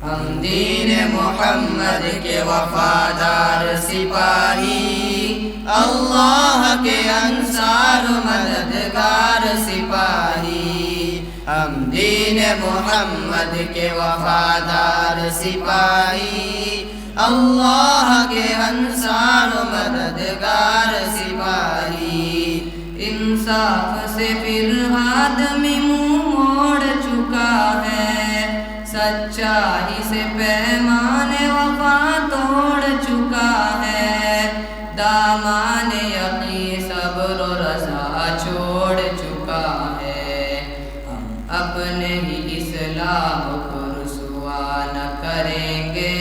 ہم دین محمد کے وفادار سپاہی، اللہ کے انصار مددگار سپاہی، ہم دین محمد کے وفادار سپاہی، اللہ کے انصار مددگار سپاہی۔ انصاف سے پھر آدمی منہ موڑ چکا ہے، سچائی سے پیمان وفا توڑ چکا ہے، دامان یقین صبر و رضا چھوڑ چکا ہے، ہم اپنے ہی اسلام کو رسوا نہ کریں گے،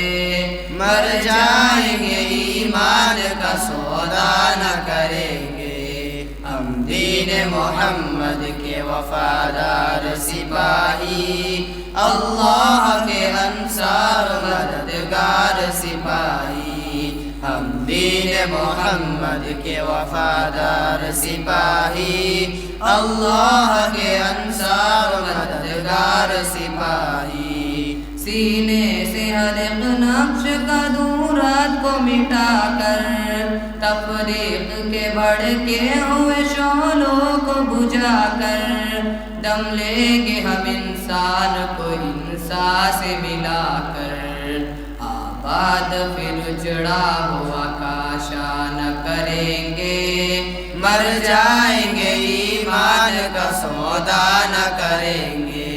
مر جائیں گے ایمان کا سودا نہ کریں گے، ہم دین محمد کے وفادار سپاہی، اللہ کے انصار مددگار سپاہی، ہم دین محمد کے وفادار سپاہی، اللہ کے انصار مددگار سپاہی۔ سینے سے ہر ایک نقش کا دورات کو مٹا کر، تفریق کے بھڑکے ہوئے شعلوں کو بجھا کر، دم لیں گے ہم انسان کو انسان سے ملا کر، آباد پھر اجڑا ہوا کاشا نہ کریں گے، مر جائیں گے ایمان کا سودا نہ کریں گے،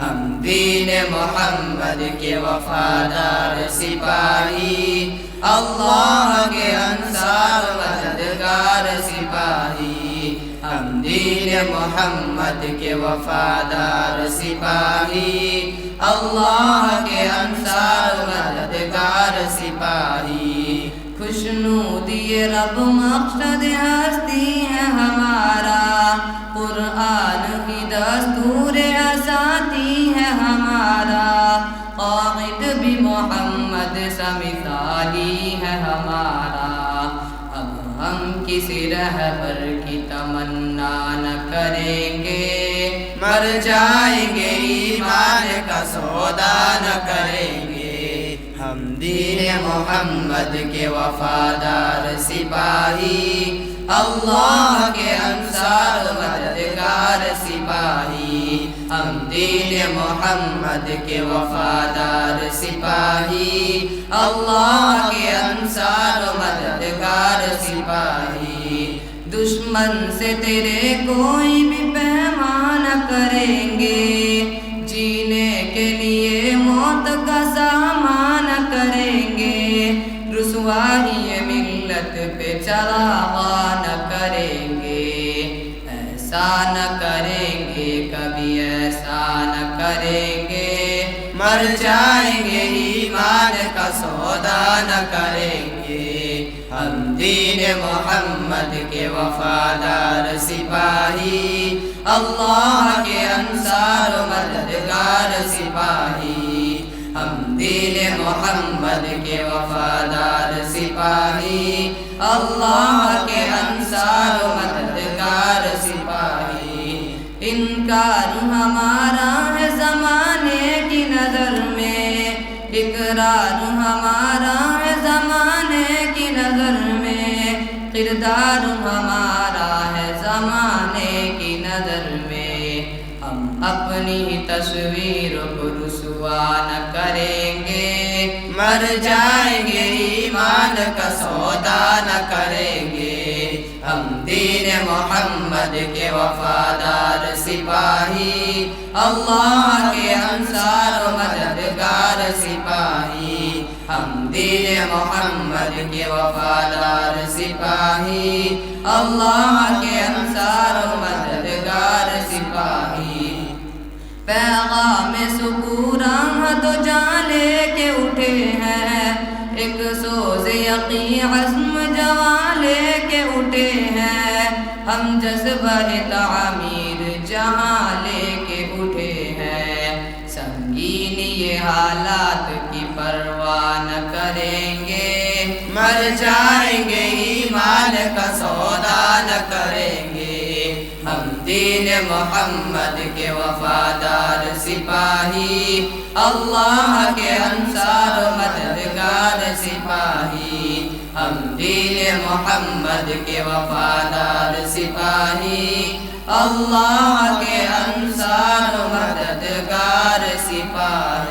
ہم دین محمد کے وفادار سپاہی، اللہ کے انصار مددگار سپاہی، ہم دین محمد کے وفادار سپاہی، اللہ کے انصار مددگار سپاہی۔ خوشنودی رب مقصد ہستی ہے ہمارا، قرآن کی دستور اساتی ہے ہمارا، قائد بھی محمد سا مثالی ہے ہمارا، اب ہم کسی رہبر کی تمنا نہ کریں گے، مر جائیں گے ایمان کا سودا نہ کریں گے، ہم دین محمد کے وفادار سپاہی، اللہ کے انصار مددگار سپاہی، ہم دین محمد کے وفادار سپاہی، اللہ کے انصار مددگار سپاہی۔ دشمن سے تیرے کوئی بھی پیمان نہ کریں گے، جینے کے لیے موت کا سامان کریں گے، رسوائی ملت پہ چراغا نہ کریں گے، ایسا نہ کریں گے کبھی ایسا نہ کریں گے، مر جائیں گے ایمان کا سودا نہ کریں گے، ہم دین محمد کے وفادار سپاہی، اللہ کے انصار مددگار سپاہی، ہم دین محمد کے وفادار سپاہی، اللہ کے انصار مددگار سپاہی۔ انکار ہمارا ہے زمانے کی نظر میں، اقرار ہمارا ہے زمانے کی نظر میں، کردار ہمارا ہے زمانے کی نظر میں، ہم اپنی تصویر کو رسوا نہ کریں گے، مر جائیں گے ایمان کا سودا نہ کریں گے، ہم دین محمد کے وفادار سپاہی، اللہ کے انصار مددگار سپاہی، ہم دین محمد کے وفادار سپاہی، اللہ کے انصار مددگار سپاہی۔ پیغام سکوراں تو جان لے کے اٹھے ہیں، ایک سوز یقین عزم جوان لے کے اٹھے ہیں، ہم جذبہ تعمیر جہاں لے کے اٹھے ہیں، سنگین یہ حالات کی پرواہ نہ کریں گے، مر جائیں گے ایمان کا سودا نہ کریں گے، ہم دین محمد کے وفادار سپاہی، اللہ کے انصار و مددگار سپاہی، ہم دین محمد کے وفادار سپاہی، اللہ کے انصار و مددگار سپاہی۔